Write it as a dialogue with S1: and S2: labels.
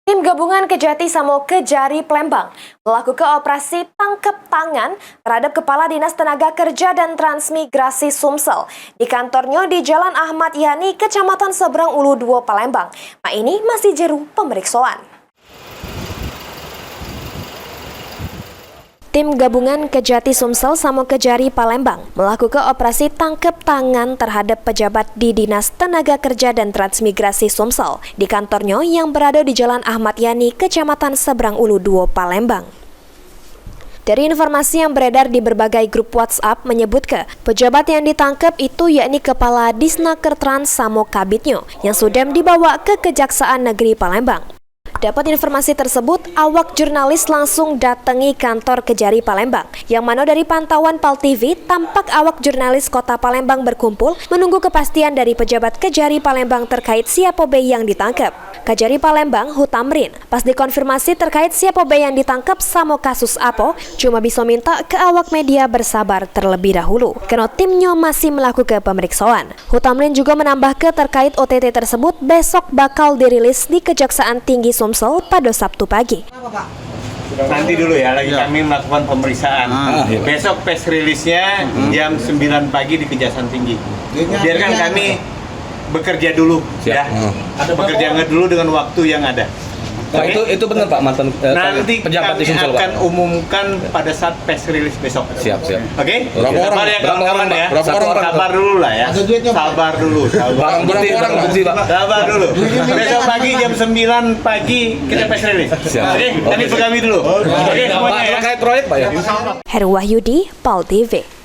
S1: Tim gabungan Kejati Samo Kejari Palembang melakukan operasi tangkap tangan terhadap Kepala Dinas Tenaga Kerja dan Transmigrasi Sumsel di kantornya di Jalan Ahmad Yani, Kecamatan Seberang Ulu 2, Palembang. Ini masih jeru pemeriksaan. Tim gabungan Kejati Sumsel Samo Kejari Palembang melakukan operasi tangkap tangan terhadap pejabat di Dinas Tenaga Kerja dan Transmigrasi Sumsel di kantornya yang berada di Jalan Ahmad Yani, Kecamatan Seberang Ulu 2, Palembang. Dari informasi yang beredar di berbagai grup WhatsApp menyebutkan pejabat yang ditangkap itu yakni Kepala Disnaker Trans Samo Kabitnyo yang sudah dibawa ke Kejaksaan Negeri Palembang. Dapat informasi tersebut, awak jurnalis langsung datangi kantor Kejari Palembang, yang mana dari pantauan PAL TV tampak awak jurnalis Kota Palembang berkumpul menunggu kepastian dari pejabat Kejari Palembang terkait siapa B yang ditangkap. Kejari Palembang, Hutamrin, pas dikonfirmasi terkait siapa B yang ditangkap sama kasus apa, cuma bisa minta ke awak media bersabar terlebih dahulu, karena timnya masih melakukan pemeriksaan. Hutamrin juga menambahkan terkait OTT tersebut besok bakal dirilis di Kejaksaan Tinggi Sumsel pada Sabtu pagi.
S2: Nanti dulu ya, lagi kami melakukan pemeriksaan. Besok press release-nya jam 9 pagi di Kejaksaan Tinggi. Biarkan kami bekerja dulu. Ya. Bekerja dulu dengan waktu yang ada.
S3: Pak, itu benar Pak, mantan
S2: nanti
S3: pejabat di
S2: kami
S3: Sumsel,
S2: akan
S3: Pak.
S2: umumkan pada saat press release besok.
S3: Siap.
S2: Oke?
S3: Berapa
S2: Sabar
S3: orang?
S2: ya kawan-kawan ya. Sabar dulu lah ya. Sabar dulu.
S3: Barang bukti, Pak.
S2: Sabar dulu. Besok pagi jam 9 pagi kita press release. Oke? Kami pegami dulu. Oke, semuanya ya.
S3: Terkait proyek Pak ya.
S1: Heru Wahyudi, PAL TV.